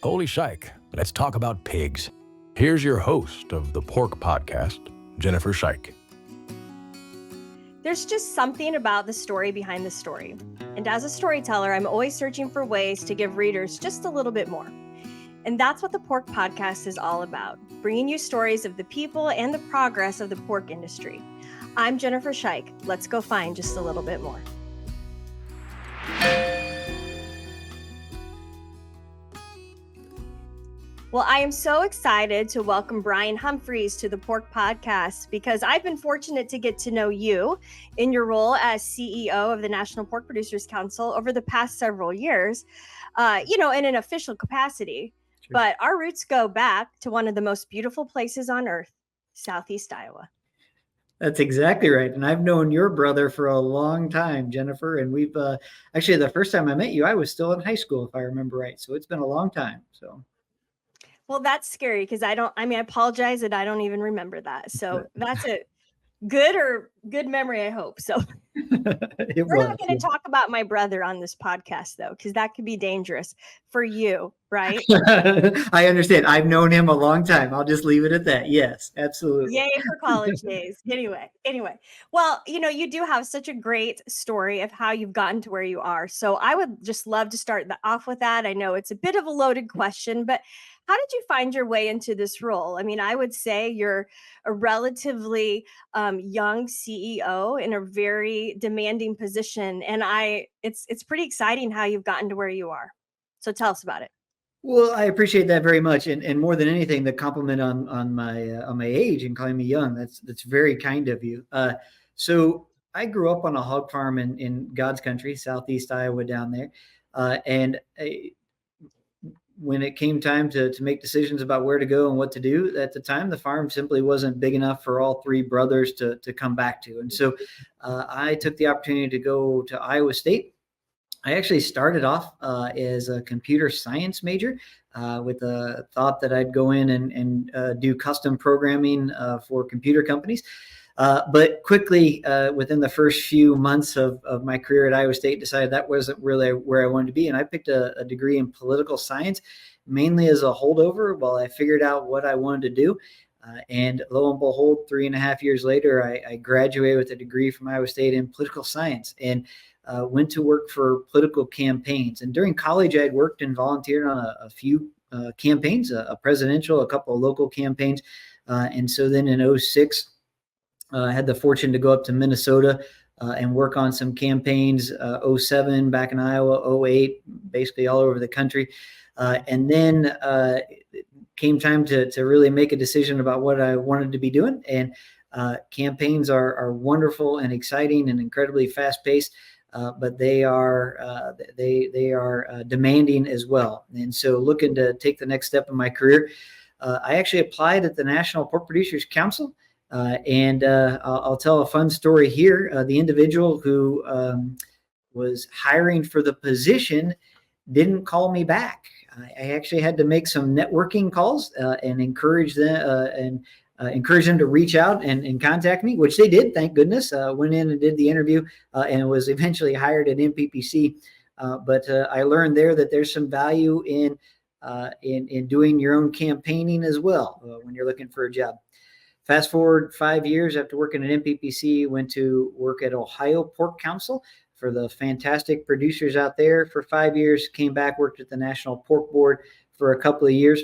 Holy shike, let's talk about pigs. Here's your host of the Pork Podcast, Jennifer Shike. There's just something about the story behind the story. And as a storyteller, I'm always searching for ways to give readers just a little bit more. And that's what the Pork Podcast is all about, bringing you stories of the people and the progress of the pork industry. I'm Jennifer Shike. Let's go find just a little bit more. Well, I am so excited to welcome Bryan Humphreys to the Pork Podcast because I've been fortunate to get to know you in your role as CEO of the National Pork Producers Council over the past several years, in an official capacity. Sure. But our roots go back to one of the most beautiful places on earth, Southeast Iowa. That's exactly right. And I've known your brother for a long time, Jennifer. And we've actually, the first time I met you, I was still in high school, if I remember right. So it's been a long time. So. Well, that's scary because I apologize that I don't even remember that. So that's a good memory, I hope. So we're not going to talk about my brother on this podcast, though, because that could be dangerous for you, right? I understand. I've known him a long time. I'll just leave it at that. Yes, absolutely. Yay for college days. Anyway. Well, you do have such a great story of how you've gotten to where you are. So I would just love to start off with that. I know it's a bit of a loaded question, but how did you find your way into this role? I mean, I would say you're a relatively young CEO in a very demanding position. And it's pretty exciting how you've gotten to where you are. So tell us about it. Well, I appreciate that very much, and more than anything, the compliment on my age and calling me young. That's very kind of you. So I grew up on a hog farm in God's country, Southeast Iowa, down there, when it came time to make decisions about where to go and what to do, at the time, the farm simply wasn't big enough for all three brothers to come back to. And so I took the opportunity to go to Iowa State. I actually started off as a computer science major with a thought that I'd go in and do custom programming for computer companies. But quickly, within the first few months of my career at Iowa State, decided that wasn't really where I wanted to be. And I picked a degree in political science, mainly as a holdover while I figured out what I wanted to do. And lo and behold, 3.5 years later, I graduated with a degree from Iowa State in political science and went to work for political campaigns. And during college, I had worked and volunteered on a few campaigns, a presidential, a couple of local campaigns. And so then in 2006, I had the fortune to go up to Minnesota and work on some campaigns, 2007 back in Iowa, 2008, basically all over the country. And then it came time to really make a decision about what I wanted to be doing. And campaigns are wonderful and exciting and incredibly fast-paced, but they are demanding as well. And so looking to take the next step in my career, I actually applied at the National Pork Producers Council. And I'll tell a fun story here. The individual who was hiring for the position didn't call me back. I actually had to make some networking calls and encourage them to reach out and contact me, which they did. Thank goodness. Went in and did the interview and was eventually hired at NPPC. But I learned there that there's some value in doing your own campaigning as well when you're looking for a job. Fast forward 5 years after working at NPPC, went to work at Ohio Pork Council for the fantastic producers out there for 5 years, came back, worked at the National Pork Board for a couple of years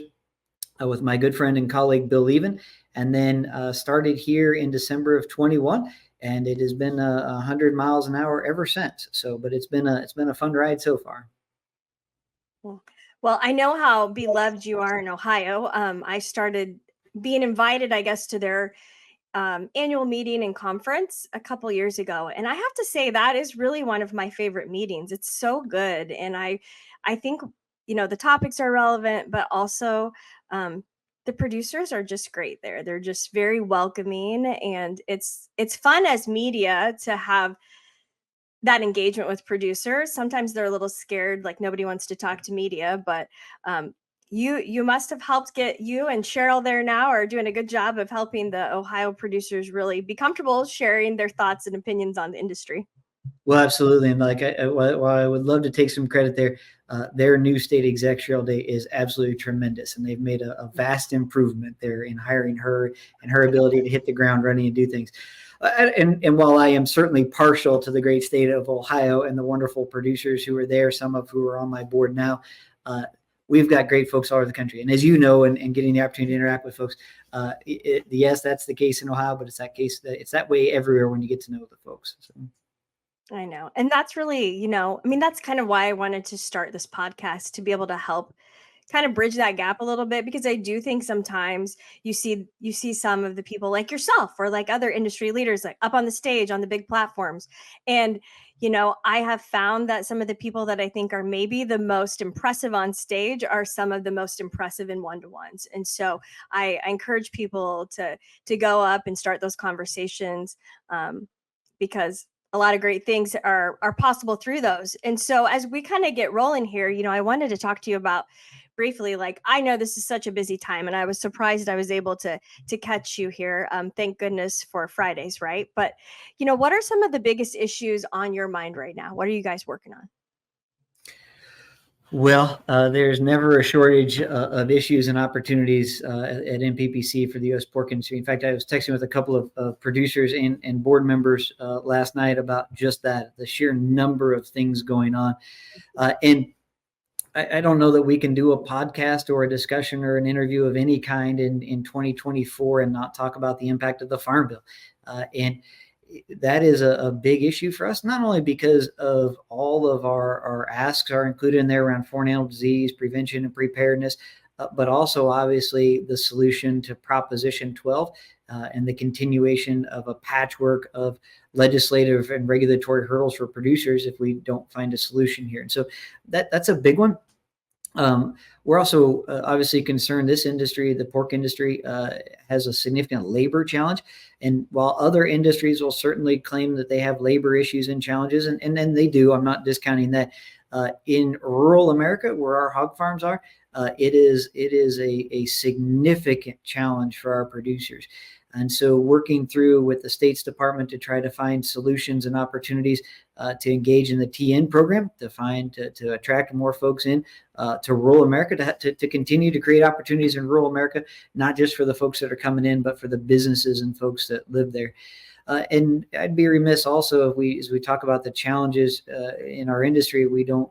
with my good friend and colleague, Bill Leven, and then started here in December of 21. And it has been 100 miles an hour ever since. So, but it's been a fun ride so far. Well, I know how beloved you are in Ohio. I started being invited, I guess, to their annual meeting and conference a couple years ago. And I have to say that is really one of my favorite meetings. It's so good. And I think, the topics are relevant, but also the producers are just great there. They're just very welcoming. And it's fun as media to have that engagement with producers. Sometimes they're a little scared, like nobody wants to talk to media, but you must have helped get you and Cheryl there now are doing a good job of helping the Ohio producers really be comfortable sharing their thoughts and opinions on the industry. Well, absolutely. And like, while I would love to take some credit there, their new state exec Day is absolutely tremendous. And they've made a vast improvement there in hiring her and her ability to hit the ground running and do things. And while I am certainly partial to the great state of Ohio and the wonderful producers who are there, some of who are on my board now, we've got great folks all over the country. And as you know, and getting the opportunity to interact with folks, yes, that's the case in Ohio, but it's that way everywhere when you get to know the folks. So. I know. And that's really, that's kind of why I wanted to start this podcast, to be able to help kind of bridge that gap a little bit, because I do think sometimes you see some of the people like yourself or like other industry leaders like up on the stage on the big platforms. And I have found that some of the people that I think are maybe the most impressive on stage are some of the most impressive in one-to-ones. And so I encourage people to go up and start those conversations, because a lot of great things are possible through those. And so as we kind of get rolling here, I wanted to talk to you about briefly, like, I know this is such a busy time, and I was surprised I was able to catch you here. Thank goodness for Fridays, right? But what are some of the biggest issues on your mind right now? What are you guys working on? Well, there's never a shortage of issues and opportunities at NPPC for the U.S. pork industry. In fact, I was texting with a couple of producers and board members last night about just that, the sheer number of things going on. And I don't know that we can do a podcast or a discussion or an interview of any kind in 2024 and not talk about the impact of the Farm Bill. And that is a big issue for us, not only because of all of our asks are included in there around foreign animal disease prevention and preparedness, but also obviously the solution to Proposition 12 and the continuation of a patchwork of legislative and regulatory hurdles for producers if we don't find a solution here. And so that's a big one. We're also obviously concerned this industry, the pork industry, has a significant labor challenge. And while other industries will certainly claim that they have labor issues and challenges, and they do, I'm not discounting that. In rural America, where our hog farms are, it is a significant challenge for our producers. And so working through with the State's Department to try to find solutions and opportunities to engage in the TN program, to attract more folks in to rural America, to continue to create opportunities in rural America, not just for the folks that are coming in, but for the businesses and folks that live there. And I'd be remiss also if as we talk about the challenges in our industry, we don't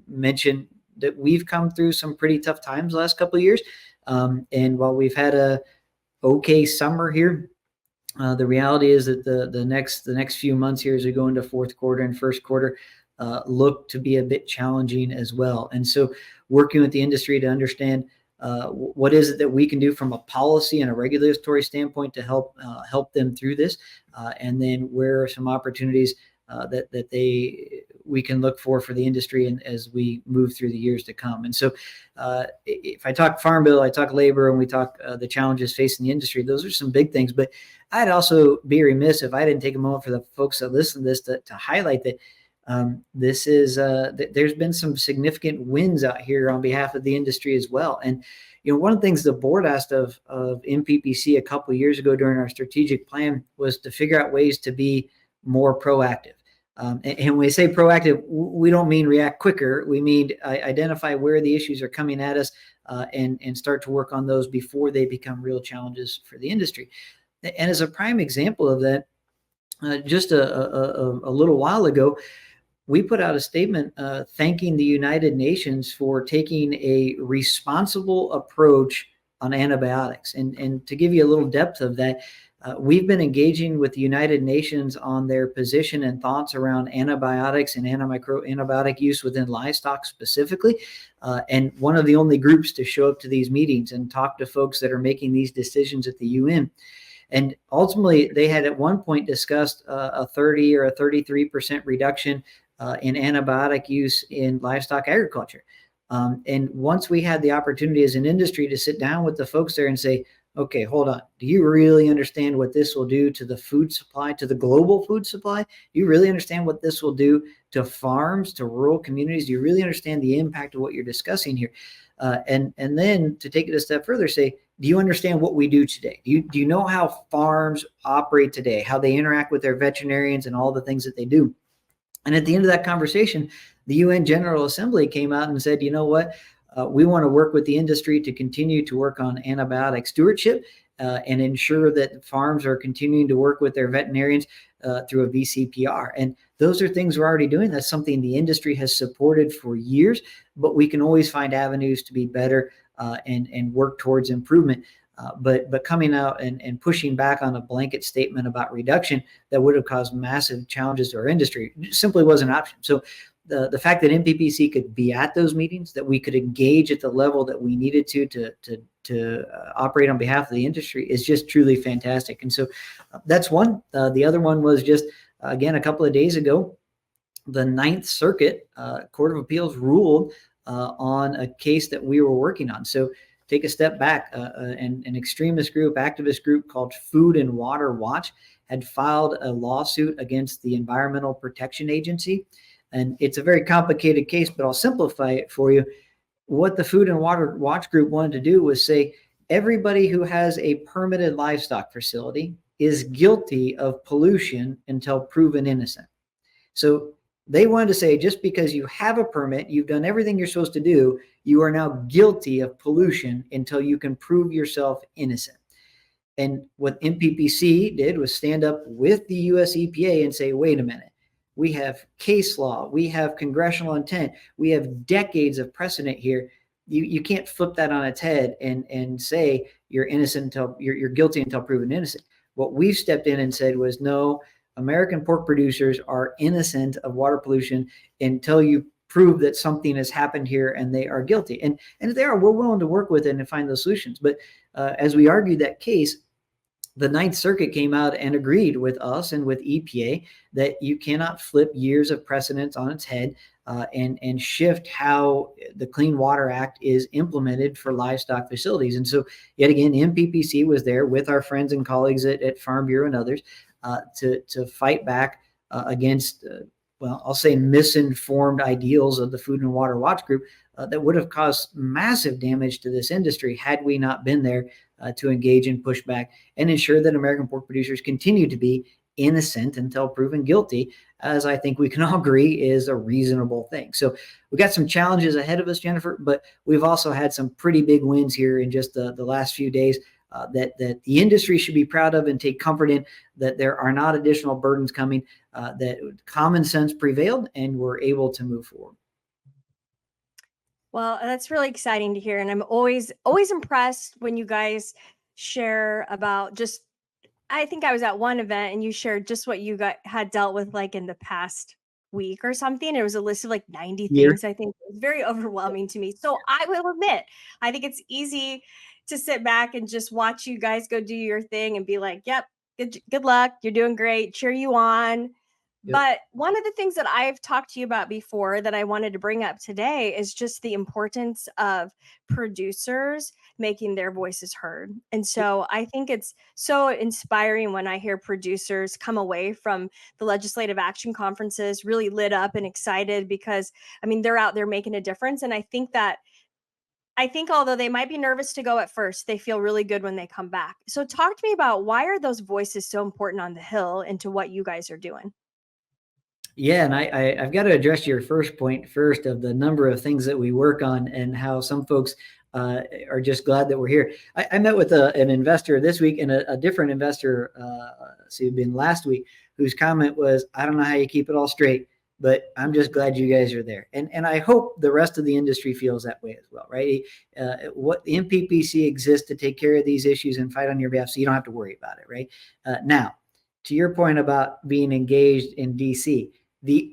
mention that we've come through some pretty tough times the last couple of years. And while we've had a okay summer here, the reality is that the next few months here as we go into fourth quarter and first quarter look to be a bit challenging as well. And so working with the industry to understand what is it that we can do from a policy and a regulatory standpoint to help them through this, and then where are some opportunities that we can look for the industry and as we move through the years to come. And so if I talk Farm Bill, I talk labor, and we talk the challenges facing the industry, those are some big things. But I'd also be remiss if I didn't take a moment for the folks that listen to this to highlight that this is there's been some significant wins out here on behalf of the industry as well. And one of the things the board asked of NPPC a couple of years ago during our strategic plan was to figure out ways to be more proactive. And when we say proactive, we don't mean react quicker. We mean identify where the issues are coming at us and start to work on those before they become real challenges for the industry. And as a prime example of that, just a little while ago, we put out a statement thanking the United Nations for taking a responsible approach on antibiotics. And to give you a little depth of that, we've been engaging with the United Nations on their position and thoughts around antibiotics and antibiotic use within livestock specifically. And one of the only groups to show up to these meetings and talk to folks that are making these decisions at the UN. And ultimately, they had at one point discussed a 30 or a 33% reduction in antibiotic use in livestock agriculture. And once we had the opportunity as an industry to sit down with the folks there and say, okay, hold on. Do you really understand what this will do to the food supply, to the global food supply? Do you really understand what this will do to farms, to rural communities? Do you really understand the impact of what you're discussing here? And then to take it a step further, say, do you understand what we do today? Do you know how farms operate today, how they interact with their veterinarians and all the things that they do? And at the end of that conversation, the UN General Assembly came out and said, you know what, we want to work with the industry to continue to work on antibiotic stewardship and ensure that farms are continuing to work with their veterinarians through a VCPR. And those are things we're already doing. That's something the industry has supported for years, but we can always find avenues to be better and work towards improvement. But coming out and pushing back on a blanket statement about reduction that would have caused massive challenges to our industry simply wasn't an option. So the fact that NPPC could be at those meetings, that we could engage at the level that we needed to operate on behalf of the industry is just truly fantastic. And so that's one. The other one was just, again, a couple of days ago, the Ninth Circuit Court of Appeals ruled on a case that we were working on. So take a step back, an extremist group, activist group called Food and Water Watch had filed a lawsuit against the Environmental Protection Agency. And it's a very complicated case, but I'll simplify it for you. What the Food and Water Watch group wanted to do was say everybody who has a permitted livestock facility is guilty of pollution until proven innocent. So they wanted to say, just because you have a permit, you've done everything you're supposed to do, you are now guilty of pollution until you can prove yourself innocent. And what NPPC did was stand up with the US EPA and say, wait a minute, we have case law, we have congressional intent, we have decades of precedent here. You can't flip that on its head and say you're innocent until you're guilty until proven innocent. What we've stepped in and said was, no, American pork producers are innocent of water pollution until you prove that something has happened here and they are guilty. And if they are, we're willing to work with it and find those solutions. But as we argued that case, the Ninth Circuit came out and agreed with us and with EPA that you cannot flip years of precedents on its head and shift how the Clean Water Act is implemented for livestock facilities. And so, yet again, NPPC was there with our friends and colleagues at Farm Bureau and others to fight back against, well, I'll say misinformed ideals of the Food and Water Watch Group that would have caused massive damage to this industry had we not been there to engage and push back and ensure that American pork producers continue to be innocent until proven guilty, as I think we can all agree is a reasonable thing. So we've got some challenges ahead of us, Jennifer, but we've also had some pretty big wins here in just the last few days that the industry should be proud of and take comfort in, that there are not additional burdens coming, that common sense prevailed and we're able to move forward. Well, that's really exciting to hear. And I'm always impressed when you guys share about just, I think I was at one event and you shared just what you had dealt with like in the past week or something. It was a list of like 90 things. I think it was very overwhelming to me. So I will admit, I think it's easy to sit back and just watch you guys go do your thing and be like, yep, good luck. You're doing great. Cheer you on. Yep. But one of the things that I've talked to you about before that I wanted to bring up today is just the importance of producers making their voices heard. And so I think it's so inspiring when I hear producers come away from the legislative action conferences really lit up and excited because, I mean, they're out there making a difference. And I think although they might be nervous to go at first, they feel really good when they come back. So talk to me about why are those voices so important on the Hill and to what you guys are doing? Yeah, and I've got to address your first point first of the number of things that we work on and how some folks are just glad that we're here. I met with an investor this week and a different investor, it'd been last week, whose comment was, I don't know how you keep it all straight, but I'm just glad you guys are there. And I hope the rest of the industry feels that way as well, right? What the NPPC exists to take care of these issues and fight on your behalf so you don't have to worry about it, right? Now, to your point about being engaged in DC, the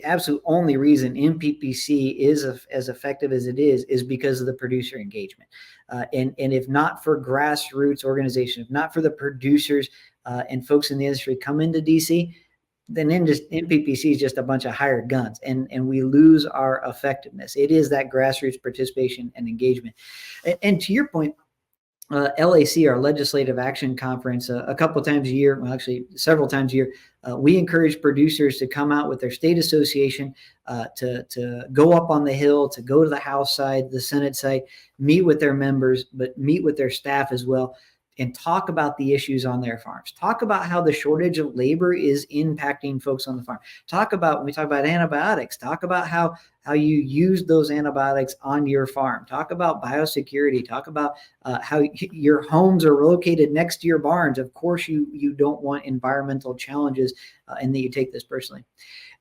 absolute only reason NPPC is as effective as it is because of the producer engagement. And if not for grassroots organization, if not for the producers and folks in the industry come into DC, then NPPC is just a bunch of hired guns and we lose our effectiveness. It is that grassroots participation and engagement. And to your point, LAC, our Legislative Action Conference, a couple of times a year, well, actually several times a year, we encourage producers to come out with their state association, to go up on the Hill, to go to the House side, the Senate side, meet with their members, but meet with their staff as well, and talk about the issues on their farms. Talk about how the shortage of labor is impacting folks on the farm. When we talk about antibiotics, talk about how you use those antibiotics on your farm. Talk about biosecurity. Talk about how your homes are located next to your barns. Of course, you don't want environmental challenges, and that you take this personally.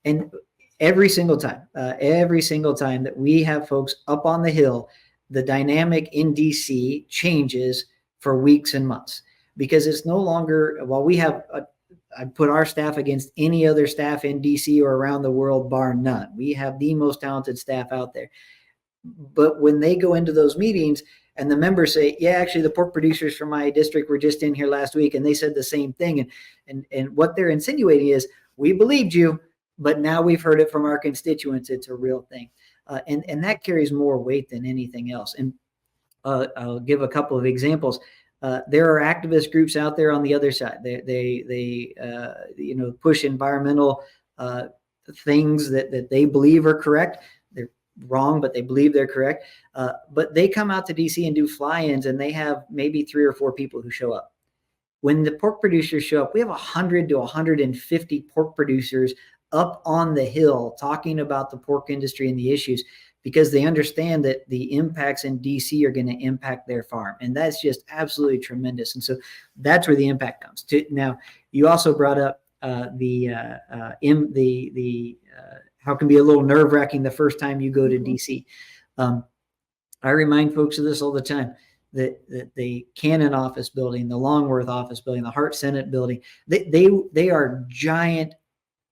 And every single time that we have folks up on the Hill, the dynamic in DC changes for weeks and months, because it's no longer, while we have I put our staff against any other staff in DC or around the world, bar none. We have the most talented staff out there. But when they go into those meetings and the members say, yeah, actually the pork producers from my district were just in here last week and they said the same thing. And what they're insinuating is, we believed you, but now we've heard it from our constituents. It's a real thing. And that carries more weight than anything else. And I'll give a couple of examples. There are activist groups out there on the other side. They push environmental things that they believe are correct. They're wrong, but they believe they're correct. But they come out to DC and do fly-ins, and they have maybe 3 or 4 people who show up. When the pork producers show up, we have 100 to 150 pork producers up on the Hill talking about the pork industry and the issues, because they understand that the impacts in DC are going to impact their farm. And that's just absolutely tremendous. And so that's where the impact comes to. Now, you also brought up how it can be a little nerve-wracking the first time you go to DC. I remind folks of this all the time, that the Cannon office building, the Longworth office building, the Hart Senate building, they are giant,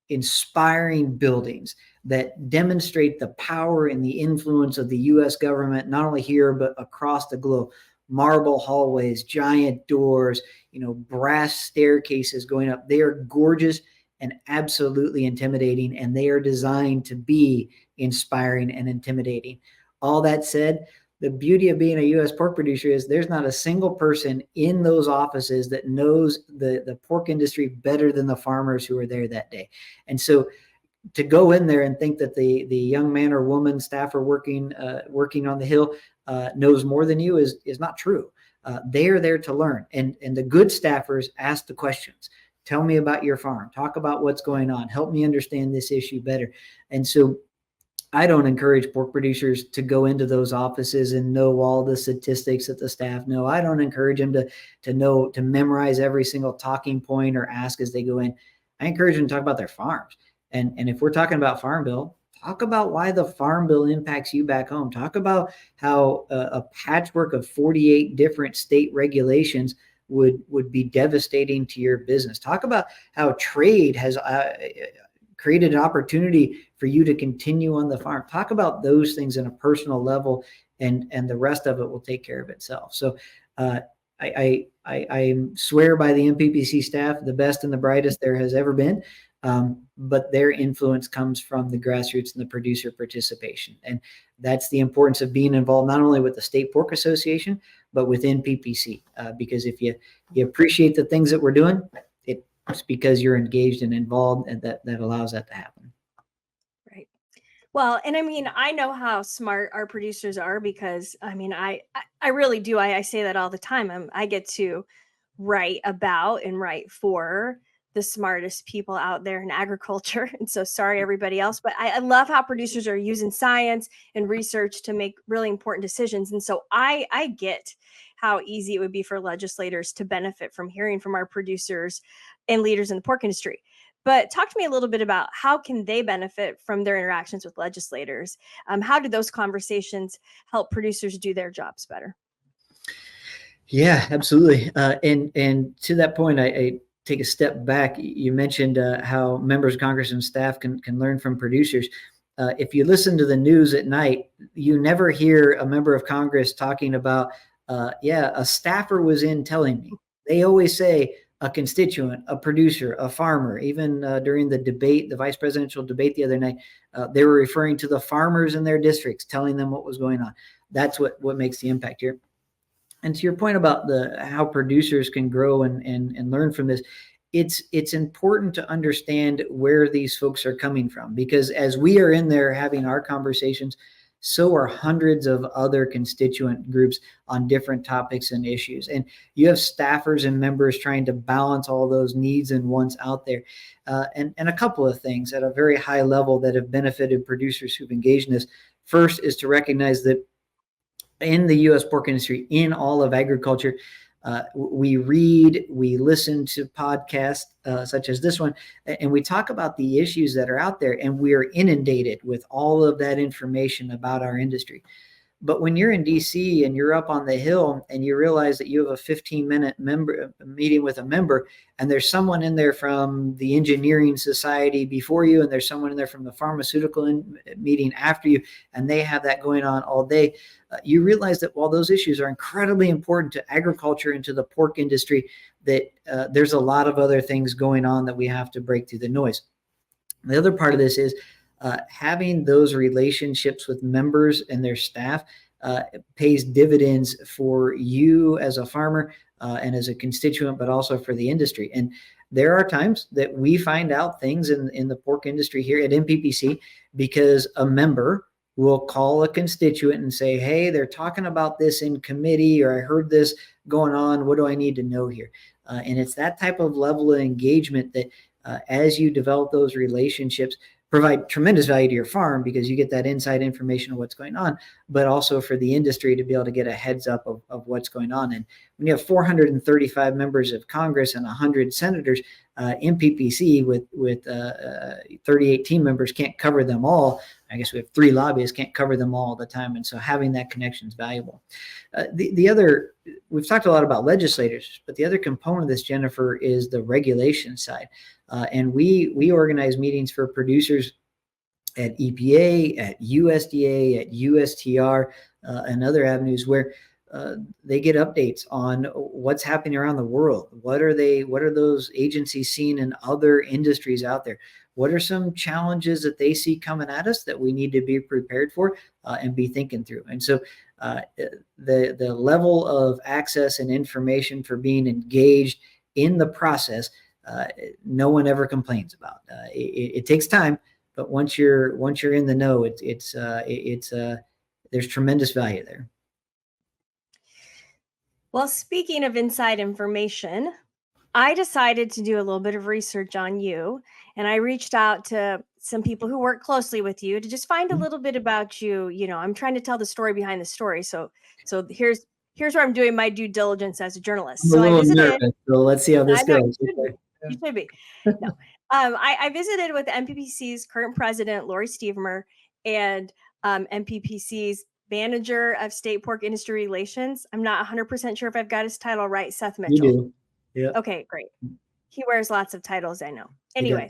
inspiring buildings that demonstrate the power and the influence of the U.S. government, not only here, but across the globe. Marble hallways, giant doors, brass staircases going up. They are gorgeous and absolutely intimidating, and they are designed to be inspiring and intimidating. All that said, the beauty of being a U.S. pork producer is there's not a single person in those offices that knows the pork industry better than the farmers who are there that day. And so to go in there and think that the young man or woman staffer working on the Hill knows more than you is not true. They are there to learn. And the good staffers ask the questions. Tell me about your farm. Talk about what's going on. Help me understand this issue better. And so I don't encourage pork producers to go into those offices and know all the statistics that the staff know. I don't encourage them to memorize every single talking point or ask as they go in. I encourage them to talk about their farms. And if we're talking about Farm Bill, talk about why the Farm Bill impacts you back home. Talk about how a patchwork of 48 different state regulations would be devastating to your business. Talk about how trade has created an opportunity for you to continue on the farm. Talk about those things in a personal level, and the rest of it will take care of itself. So I swear by the NPPC staff, the best and the brightest there has ever been. But their influence comes from the grassroots and the producer participation. And that's the importance of being involved, not only with the State Pork Association, but with NPPC. Because if you appreciate the things that we're doing, it's because you're engaged and involved, and that allows that to happen. Right. Well, and I mean, I know how smart our producers are, because I mean, I really do. I say that all the time. I get to write about and write for the smartest people out there in agriculture. And so sorry, everybody else, but I love how producers are using science and research to make really important decisions. And so I get how easy it would be for legislators to benefit from hearing from our producers and leaders in the pork industry. But talk to me a little bit about how can they benefit from their interactions with legislators? How do those conversations help producers do their jobs better? Yeah, absolutely. And to that point, I take a step back. You mentioned how members of Congress and staff can learn from producers. If you listen to the news at night, you never hear a member of Congress talking about, a staffer was in telling me. They always say a constituent, a producer, a farmer. Even during the debate, the vice presidential debate the other night, they were referring to the farmers in their districts, telling them what was going on. That's what makes the impact here. And to your point about how producers can grow and learn from this, it's important to understand where these folks are coming from, because as we are in there having our conversations, so are hundreds of other constituent groups on different topics and issues. And you have staffers and members trying to balance all those needs and wants out there. And a couple of things at a very high level that have benefited producers who've engaged in this. First is to recognize that in the U.S. pork industry, in all of agriculture, we read, we listen to podcasts such as this one, and we talk about the issues that are out there, and we are inundated with all of that information about our industry. But when you're in DC and you're up on the Hill and you realize that you have a 15-minute meeting with a member, and there's someone in there from the engineering society before you, and there's someone in there from the pharmaceutical meeting after you, and they have that going on all day, you realize that while those issues are incredibly important to agriculture and to the pork industry, that there's a lot of other things going on that we have to break through the noise. The other part of this is having those relationships with members and their staff pays dividends for you as a farmer and as a constituent, but also for the industry. And there are times that we find out things in the pork industry here at NPPC because a member will call a constituent and say, hey, they're talking about this in committee, or I heard this going on. What do I need to know here? And it's that type of level of engagement that as you develop those relationships, provide tremendous value to your farm because you get that inside information of what's going on, but also for the industry to be able to get a heads up of what's going on. And when you have 435 members of Congress and 100 senators, NPPC with 38 team members can't cover them all. I guess we have 3 lobbyists, can't cover them all the time. And so having that connection is valuable. The other, we've talked a lot about legislators, but the other component of this, Jennifer, is the regulation side. And we organize meetings for producers at EPA, at USDA, at USTR, and other avenues where they get updates on what's happening around the world. What are those agencies seeing in other industries out there? What are some challenges that they see coming at us that we need to be prepared for and be thinking through? And so the level of access and information for being engaged in the process, no one ever complains about. It takes time, but once you're in the know, there's tremendous value there. Well, speaking of inside information, I decided to do a little bit of research on you, and I reached out to some people who work closely with you to just find a little bit about you. You know, I'm trying to tell the story behind the story. So here's where I'm doing my due diligence as a journalist. So I visited. Nervous, so let's see how this goes. You should be. No, I visited with NPPC's current president, Lori Stevemer, and NPPC's manager of state pork industry relations. I'm not 100% sure if I've got his title right, Seth Mitchell. You do. Yeah. Okay, great. He wears lots of titles, I know. Anyway,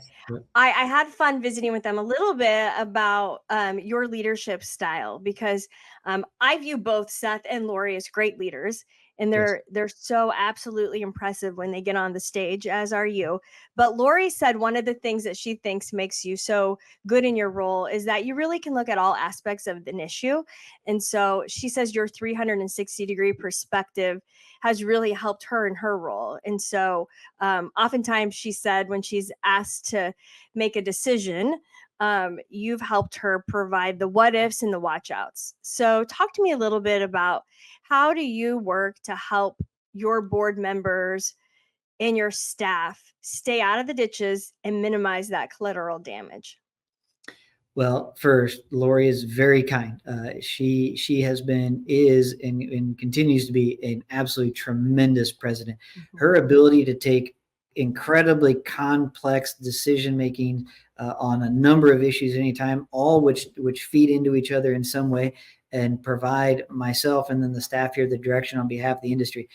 I had fun visiting with them a little bit about your leadership style, because I view both Seth and Lori as great leaders. And they're so absolutely impressive when they get on the stage, as are you. But Lori said one of the things that she thinks makes you so good in your role is that you really can look at all aspects of an issue. And so she says your 360-degree perspective has really helped her in her role. And so oftentimes she said when she's asked to make a decision, you've helped her provide the what ifs and the watch outs. So talk to me a little bit about how do you work to help your board members and your staff stay out of the ditches and minimize that collateral damage? Well, first, Lori is very kind. She has been, is, and continues to be an absolutely tremendous president. Mm-hmm. Her ability to take incredibly complex decision-making on a number of issues anytime, all which feed into each other in some way and provide myself and then the staff here the direction on behalf of the industry.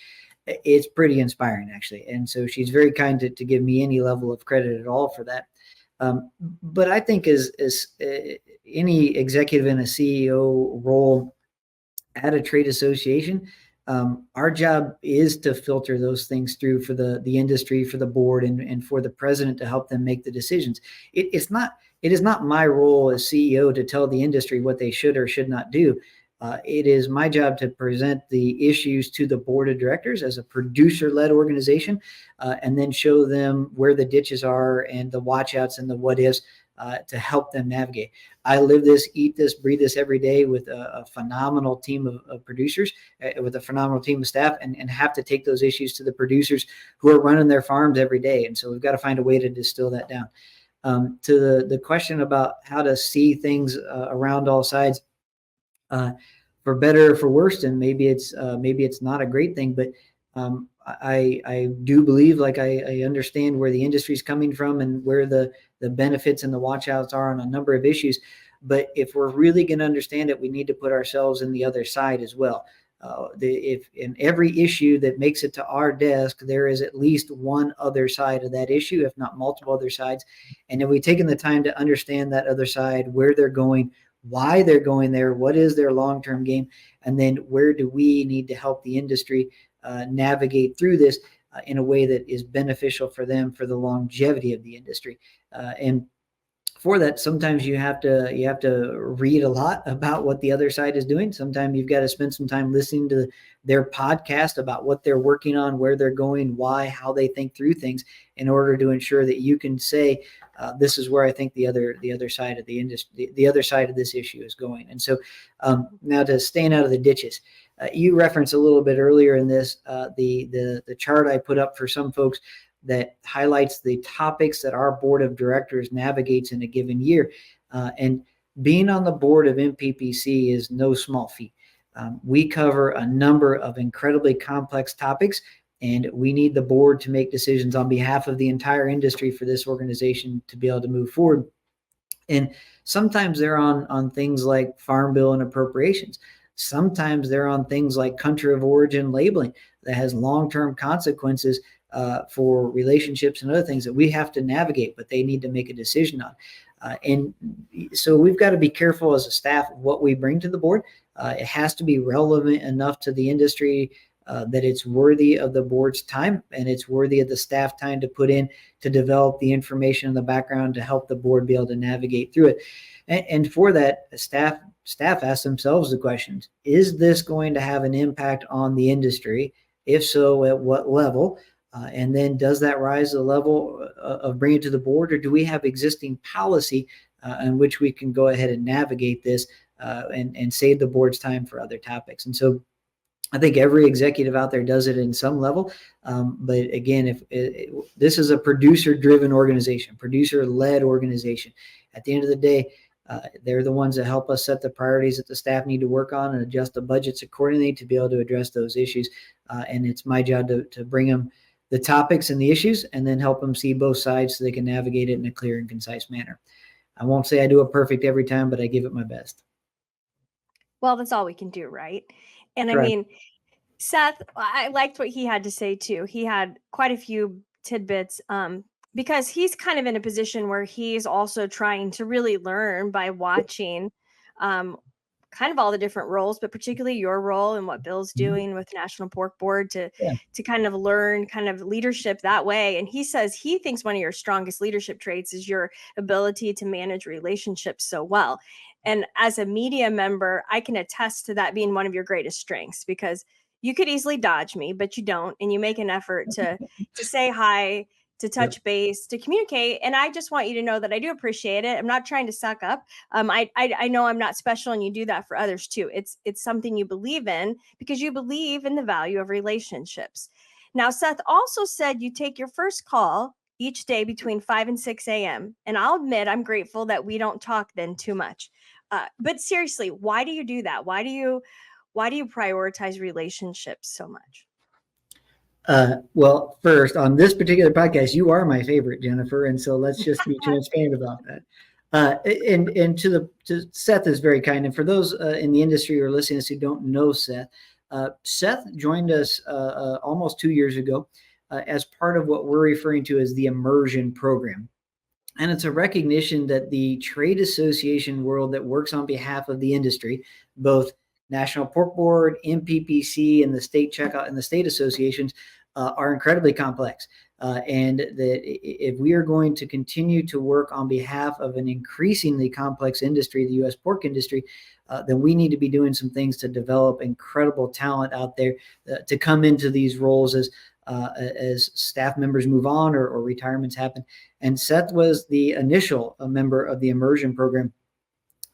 It's pretty inspiring, actually. And so she's very kind to give me any level of credit at all for that. But I think as any executive in a CEO role at a trade association, our job is to filter those things through for the industry, for the board, and for the president to help them make the decisions. It is not my role as CEO to tell the industry what they should or should not do. It is my job to present the issues to the board of directors as a producer-led organization, and then show them where the ditches are and the watch outs and the what ifs to help them navigate. I live this, eat this, breathe this every day with a phenomenal team of producers, with a phenomenal team of staff, and have to take those issues to the producers who are running their farms every day. And so we've got to find a way to distill that down. To the question about how to see things around all sides, for better or for worse, and maybe it's not a great thing, but I do believe, like I understand where the industry is coming from and where the benefits and the watchouts are on a number of issues. But if we're really going to understand it, we need to put ourselves in the other side as well. If in every issue that makes it to our desk, there is at least one other side of that issue, if not multiple other sides. And if we've taken the time to understand that other side, where they're going, why they're going there, what is their long-term game, and then where do we need to help the industry navigate through this in a way that is beneficial for them for the longevity of the industry. And for that, sometimes you have to read a lot about what the other side is doing. Sometimes you've got to spend some time listening to their podcast about what they're working on, where they're going, why, how they think through things, in order to ensure that you can say, this is where I think the other side of the industry, the other side of this issue is going. And so now to staying out of the ditches, you referenced a little bit earlier in this, the chart I put up for some folks that highlights the topics that our board of directors navigates in a given year. And being on the board of NPPC is no small feat. We cover a number of incredibly complex topics, and we need the board to make decisions on behalf of the entire industry for this organization to be able to move forward. And sometimes they're on things like Farm Bill and appropriations. Sometimes they're on things like country of origin labeling that has long-term consequences for relationships and other things that we have to navigate, but they need to make a decision on. And so we've got to be careful as a staff what we bring to the board. It has to be relevant enough to the industry that it's worthy of the board's time, and it's worthy of the staff time to put in to develop the information in the background to help the board be able to navigate through it. And for that, staff ask themselves the questions: is this going to have an impact on the industry? If so, at what level? And then does that rise to the level of bringing it to the board, or do we have existing policy in which we can go ahead and navigate this and save the board's time for other topics? And so I think every executive out there does it in some level. But again, if this is a producer-driven organization, producer-led organization, at the end of the day, they're the ones that help us set the priorities that the staff need to work on and adjust the budgets accordingly to be able to address those issues. And it's my job to bring them the topics and the issues, and then help them see both sides so they can navigate it in a clear and concise manner. I won't say I do it perfect every time, but I give it my best. Well, that's all we can do, right? And Right. I mean, Seth, I liked what he had to say too. He had quite a few tidbits because he's kind of in a position where he's also trying to really learn by watching kind of all the different roles, but particularly your role and what Bill's doing with National Pork Board to kind of learn kind of leadership that way. And he says he thinks one of your strongest leadership traits is your ability to manage relationships so well. And as a media member, I can attest to that being one of your greatest strengths, because you could easily dodge me, but you don't. And you make an effort to say hi, to touch base, to communicate. And I just want you to know that I do appreciate it. I'm not trying to suck up. I know I'm not special, and you do that for others too. It's something you believe in because you believe in the value of relationships. Now, Seth also said you take your first call each day between 5 and 6 a.m. And I'll admit I'm grateful that we don't talk then too much. But seriously, why do you do that? Why do you prioritize relationships so much? Well, first, on this particular podcast, you are my favorite, Jennifer, and so let's just be transparent about that. And to Seth is very kind. And for those in the industry or listeners who don't know Seth, Seth joined us almost 2 years ago as part of what we're referring to as the Immersion Program. And it's a recognition that the trade association world that works on behalf of the industry, both National Pork Board, NPPC, and the state checkout and the state associations, are incredibly complex. And that if we are going to continue to work on behalf of an increasingly complex industry, the U.S. pork industry, then we need to be doing some things to develop incredible talent out there to come into these roles as as staff members move on or retirements happen. And Seth was the initial member of the Immersion Program.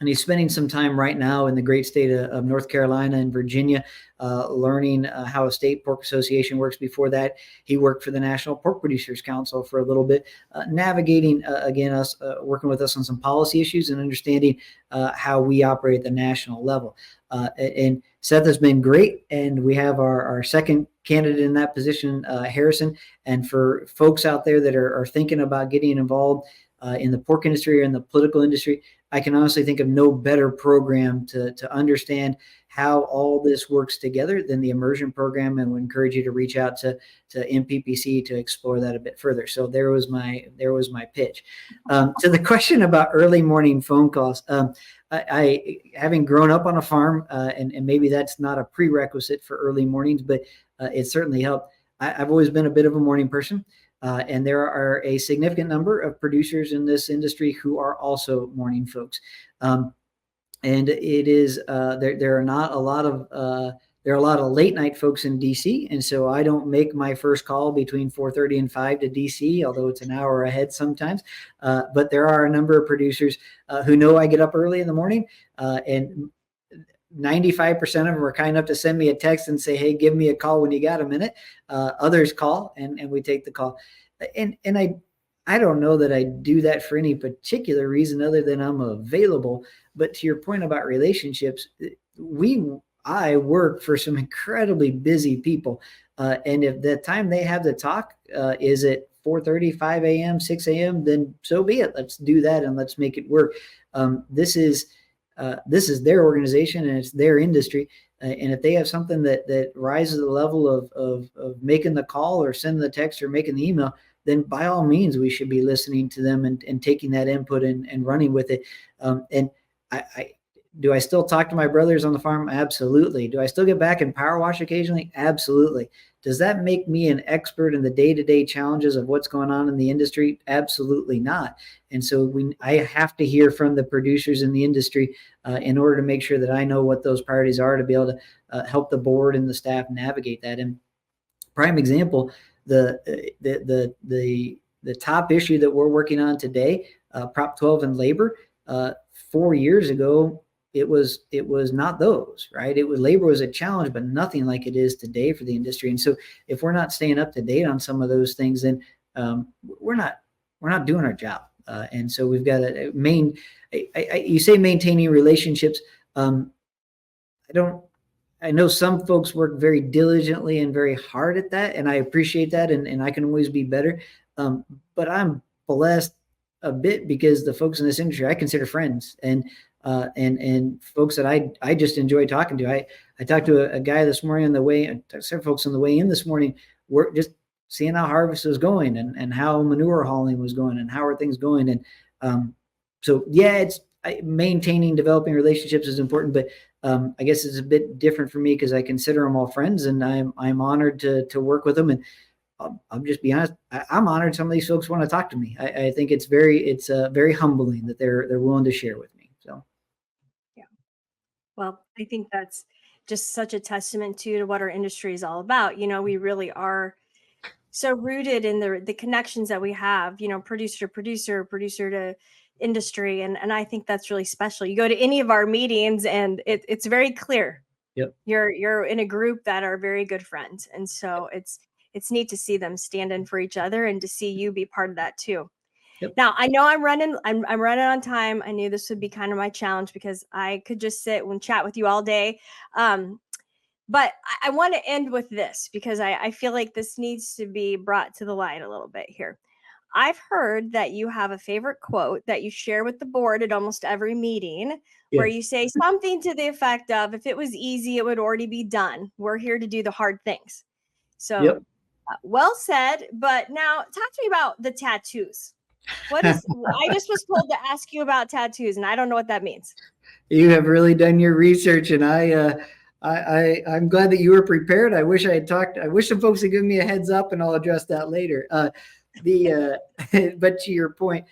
And he's spending some time right now in the great state of North Carolina and Virginia, learning how a state pork association works. Before that, he worked for the National Pork Producers Council for a little bit, navigating, working with us on some policy issues and understanding how we operate at the national level. And Seth has been great. And we have our second candidate in that position, Harrison. And for folks out there that are thinking about getting involved in the pork industry or in the political industry, I can honestly think of no better program to understand how all this works together than the Immersion Program, and would encourage you to reach out to NPPC to explore that a bit further. So there was my pitch. To the question about early morning phone calls, I having grown up on a farm, and maybe that's not a prerequisite for early mornings, but it certainly helped. I've always been a bit of a morning person. And there are a significant number of producers in this industry who are also morning folks. And it is there are not a lot of there are a lot of late night folks in DC, and so I don't make my first call between 4:30 and 5 to DC, although it's an hour ahead sometimes. But there are a number of producers who know I get up early in the morning, and 95% of them are kind enough to send me a text and say, hey, give me a call when you got a minute. Others call and we take the call. And I don't know that I do that for any particular reason other than I'm available. But to your point about relationships, I work for some incredibly busy people. And if the time they have to talk is at 4:30, 5 a.m., 6 a.m., then so be it. Let's do that and let's make it work. This is their organization and it's their industry. And if they have something that rises the level of making the call or sending the text or making the email, then by all means, we should be listening to them and taking that input and running with it. And do I still talk to my brothers on the farm? Absolutely. Do I still get back and power wash occasionally? Absolutely. Does that make me an expert in the day-to-day challenges of what's going on in the industry? Absolutely not. And so I have to hear from the producers in the industry in order to make sure that I know what those priorities are to be able to help the board and the staff navigate that. And prime example, the top issue that we're working on today, Prop 12 and labor, 4 years ago, it was not those, right? Labor was a challenge, but nothing like it is today for the industry. And so if we're not staying up to date on some of those things, then we're not doing our job. And so we've got to you say maintaining relationships. I know some folks work very diligently and very hard at that, and I appreciate that, and I can always be better. But I'm blessed a bit because the folks in this industry I consider friends and folks that I just enjoy talking to. I talked to a guy this morning on the way, several folks on the way in this morning, we're just seeing how harvest was going and how manure hauling was going and how are things going. And so, yeah, it's maintaining, developing relationships is important, but I guess it's a bit different for me because I consider them all friends, and I'm honored to work with them. And I'll just be honest, I'm honored some of these folks want to talk to me. I think it's very humbling that they're willing to share with me. So, yeah. Well, I think that's just such a testament to what our industry is all about. You know, we really are so rooted in the connections that we have, you know, producer to industry. And I think that's really special. You go to any of our meetings and it's very clear. Yep. You're in a group that are very good friends. And so it's neat to see them stand in for each other and to see you be part of that too. Yep. Now I know I'm running on time. I knew this would be kind of my challenge because I could just sit and chat with you all day. But I want to end with this because I feel like this needs to be brought to the light a little bit here. I've heard that you have a favorite quote that you share with the board at almost every meeting, where you say something to the effect of, if it was easy, it would already be done. We're here to do the hard things. So well said. But now talk to me about the tattoos. I just was told to ask you about tattoos, and I don't know what that means. You have really done your research, and I'm glad that you were prepared. I wish some folks had given me a heads up, and I'll address that later. But to your point,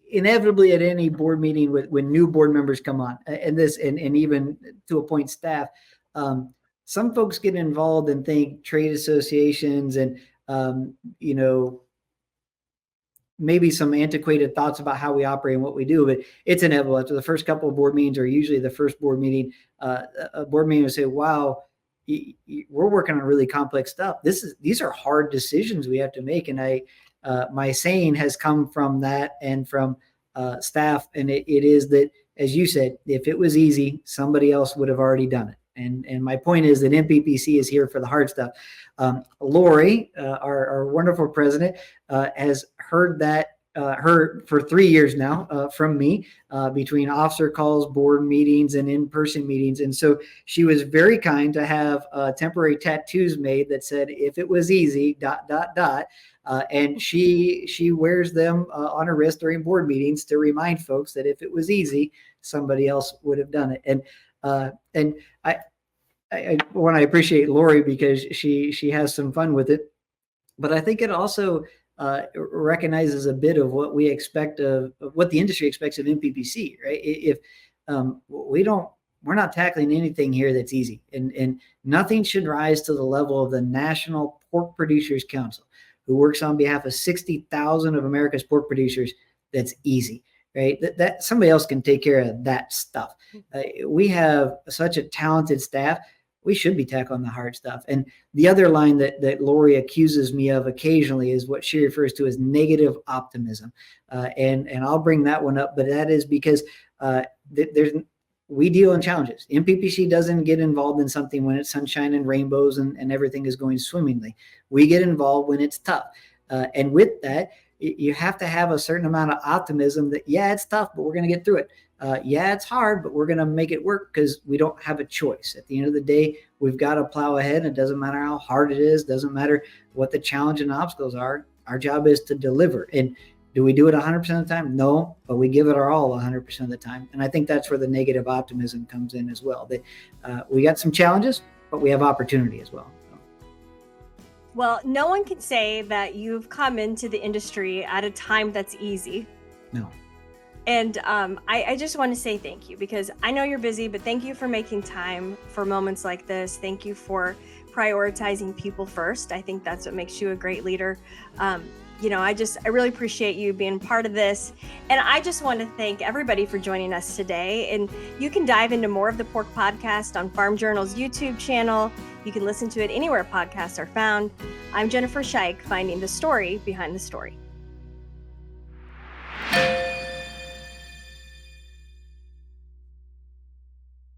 inevitably at any board meeting when new board members come on, and even to a point staff, some folks get involved and think trade associations and, maybe some antiquated thoughts about how we operate and what we do, but it's inevitable. After the first couple of board meetings, or usually the first board meeting, a board meeting will say, wow, we're working on really complex stuff. These are hard decisions we have to make. And my saying has come from that and from staff. And it is that, as you said, if it was easy, somebody else would have already done it. And my point is that NPPC is here for the hard stuff. Lori, our wonderful president, has heard that for 3 years now from me between officer calls, board meetings, and in-person meetings. And so she was very kind to have temporary tattoos made that said, if it was easy, ... And she wears them on her wrist during board meetings to remind folks that if it was easy, somebody else would have done it. And I want to appreciate Lori because she has some fun with it, but I think it also recognizes a bit of what we expect of what the industry expects of NPPC, right? If we're not tackling anything here that's easy, and nothing should rise to the level of the National Pork Producers Council, who works on behalf of 60,000 of America's pork producers. That's easy. Right? That somebody else can take care of that stuff. We have such a talented staff. We should be tackling the hard stuff. And the other line that Lori accuses me of occasionally is what she refers to as negative optimism. And I'll bring that one up, but that is because we deal in challenges. NPPC doesn't get involved in something when it's sunshine and rainbows and everything is going swimmingly. We get involved when it's tough. And with that, you have to have a certain amount of optimism that, yeah, it's tough, but we're going to get through it. Yeah, it's hard, but we're going to make it work because we don't have a choice. At the end of the day, we've got to plow ahead. It doesn't matter how hard it is. Doesn't matter what the challenge and obstacles are. Our job is to deliver. And do we do it 100% of the time? No, but we give it our all 100% of the time. And I think that's where the negative optimism comes in as well. That we got some challenges, but we have opportunity as well. Well, no one can say that you've come into the industry at a time that's easy. No. And I just want to say thank you, because I know you're busy, but thank you for making time for moments like this. Thank you for prioritizing people first. I think that's what makes you a great leader. I really appreciate you being part of this. And I just want to thank everybody for joining us today. And you can dive into more of the Pork Podcast on Farm Journal's YouTube channel. You can listen to it anywhere podcasts are found. I'm Jennifer Scheich, finding the story behind the story.